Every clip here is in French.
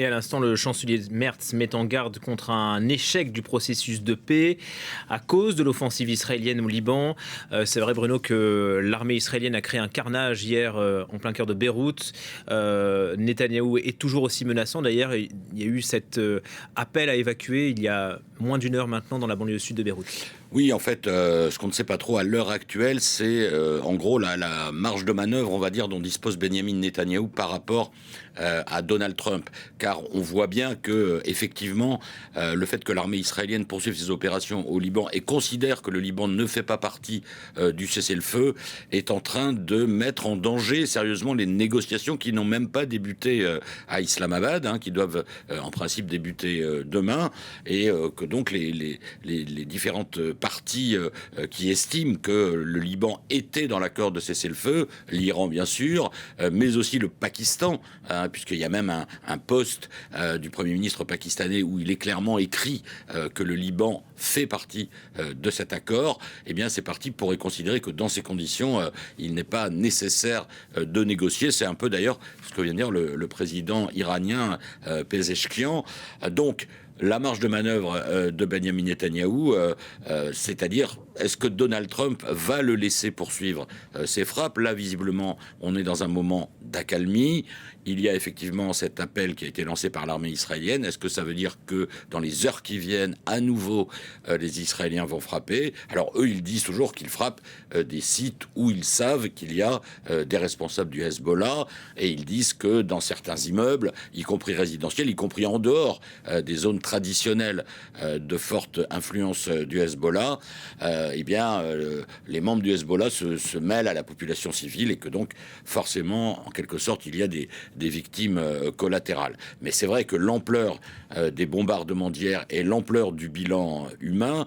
Et à l'instant, le chancelier Merz met en garde contre un échec du processus de paix à cause de l'offensive israélienne au Liban. C'est vrai, Bruno, que l'armée israélienne a créé un carnage hier en plein cœur de Beyrouth. Netanyahou est toujours aussi menaçant. D'ailleurs, il y a eu cet appel à évacuer il y a moins d'une heure maintenant dans la banlieue sud de Beyrouth. Oui, en fait, ce qu'on ne sait pas trop à l'heure actuelle, c'est en gros la marge de manœuvre, on va dire, dont dispose Benjamin Netanyahou par rapport à Donald Trump. Car on voit bien que, effectivement, le fait que l'armée israélienne poursuive ses opérations au Liban et considère que le Liban ne fait pas partie du cessez-le-feu est en train de mettre en danger sérieusement les négociations qui n'ont même pas débuté à Islamabad, qui doivent en principe débuter demain, et que donc les différentes parties qui estiment que le Liban était dans l'accord de cessez-le-feu, l'Iran bien sûr, mais aussi le Pakistan, puisqu'il y a même un post du Premier ministre pakistanais où il est clairement écrit que le Liban fait partie de cet accord. Eh bien, ces parties pourraient considérer que dans ces conditions, il n'est pas nécessaire de négocier. C'est un peu d'ailleurs ce que vient de dire le président iranien Pezeshkian. Donc, la marge de manœuvre de Benjamin Netanyahou, c'est-à-dire, est-ce que Donald Trump va le laisser poursuivre ses frappes? Là, visiblement, on est dans un moment d'accalmie. Il y a effectivement cet appel qui a été lancé par l'armée israélienne. Est-ce que ça veut dire que dans les heures qui viennent, à nouveau, les Israéliens vont frapper? Alors, eux, ils disent toujours qu'ils frappent des sites où ils savent qu'il y a des responsables du Hezbollah, et ils disent que dans certains immeubles, y compris résidentiels, y compris en dehors des zones traditionnelles de forte influence du Hezbollah, les membres du Hezbollah se mêlent à la population civile, et que donc, forcément, en quelque sorte, il y a des victimes collatérales. Mais c'est vrai que l'ampleur des bombardements d'hier et l'ampleur du bilan humain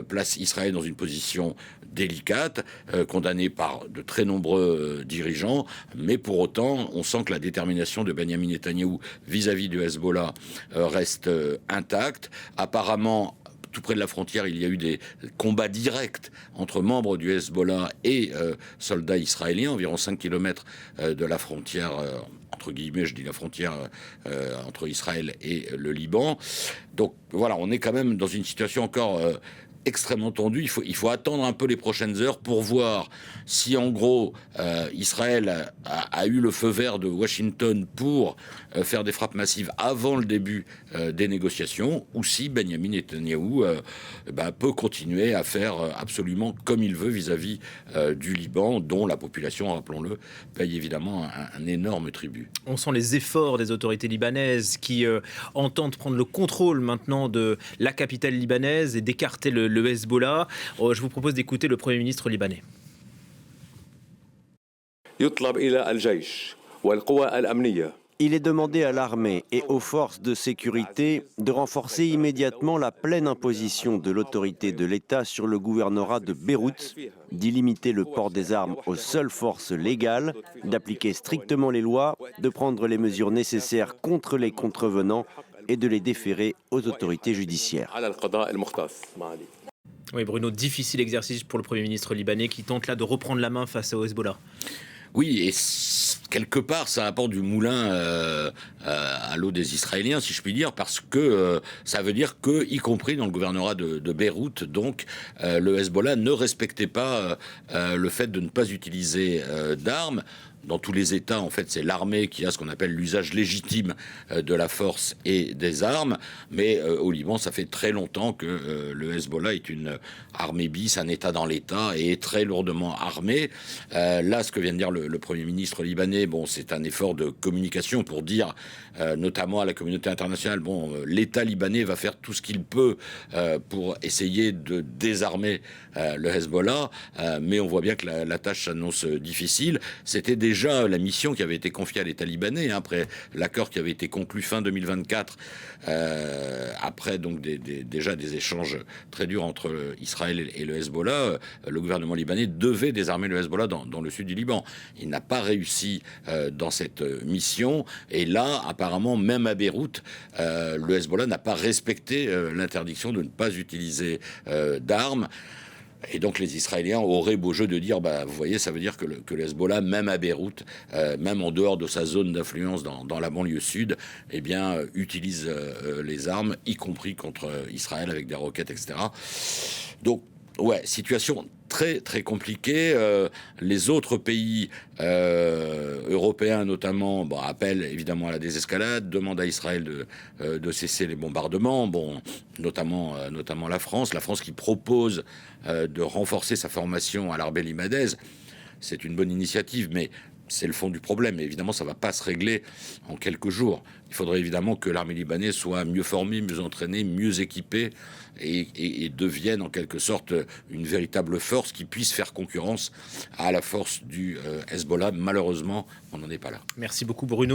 place Israël dans une position délicate, condamnée par de très nombreux dirigeants, mais pour autant, on sent que la détermination de Benjamin Netanyahou vis-à-vis du Hezbollah reste intacte. Apparemment, tout près de la frontière, il y a eu des combats directs entre membres du Hezbollah et soldats israéliens, environ 5 kilomètres de la frontière, entre guillemets, je dis la frontière entre Israël et le Liban. Donc voilà, on est quand même dans une situation encore extrêmement tendue. Il faut attendre un peu les prochaines heures pour voir si, en gros, Israël a eu le feu vert de Washington pour faire des frappes massives avant le début des négociations, ou si Benjamin Netanyahou peut continuer à faire absolument comme il veut vis-à-vis du Liban, dont la population, rappelons-le, paye évidemment un énorme tribut. On sent les efforts des autorités libanaises qui entendent prendre le contrôle maintenant de la capitale libanaise et d'écarter le Hezbollah. Je vous propose d'écouter le Premier ministre libanais. Il est demandé à l'armée et aux forces de sécurité de renforcer immédiatement la pleine imposition de l'autorité de l'État sur le gouvernorat de Beyrouth, d'y limiter le port des armes aux seules forces légales, d'appliquer strictement les lois, de prendre les mesures nécessaires contre les contrevenants et de les déférer aux autorités judiciaires. Oui, Bruno, difficile exercice pour le Premier ministre libanais qui tente là de reprendre la main face au Hezbollah. Oui, et quelque part, ça apporte du moulin à l'eau des Israéliens, si je puis dire, parce que ça veut dire que, y compris dans le gouvernorat de Beyrouth, donc, le Hezbollah ne respectait pas le fait de ne pas utiliser d'armes. Dans tous les États, en fait, c'est l'armée qui a ce qu'on appelle l'usage légitime de la force et des armes. Mais au Liban, ça fait très longtemps que le Hezbollah est une armée bis, un État dans l'État, et est très lourdement armé. Là, ce que vient de dire le Premier ministre libanais, c'est un effort de communication pour dire, notamment à la communauté internationale, l'État libanais va faire tout ce qu'il peut pour essayer de désarmer le Hezbollah. Mais on voit bien que la tâche s'annonce difficile. C'était déjà la mission qui avait été confiée à l'État libanais après l'accord qui avait été conclu fin 2024, après donc déjà des échanges très durs entre Israël et le Hezbollah. Le gouvernement libanais devait désarmer le Hezbollah dans le sud du Liban. Il n'a pas réussi dans cette mission, et là, apparemment, même à Beyrouth, le Hezbollah n'a pas respecté l'interdiction de ne pas utiliser d'armes. Et donc les Israéliens auraient beau jeu de dire, vous voyez, ça veut dire que le Hezbollah, même à Beyrouth, même en dehors de sa zone d'influence dans la banlieue sud, eh bien, utilise les armes, y compris contre Israël avec des roquettes, etc. Donc, ouais, situation très très compliquée. Les autres pays européens notamment appellent évidemment à la désescalade, demandent à Israël de cesser les bombardements. Bon, notamment la France qui propose de renforcer sa formation à l'armée libanaise. C'est une bonne initiative, mais c'est le fond du problème. Et évidemment, ça ne va pas se régler en quelques jours. Il faudrait évidemment que l'armée libanaise soit mieux formée, mieux entraînée, mieux équipée et devienne en quelque sorte une véritable force qui puisse faire concurrence à la force du Hezbollah. Malheureusement, on n'en est pas là. Merci beaucoup Bruno.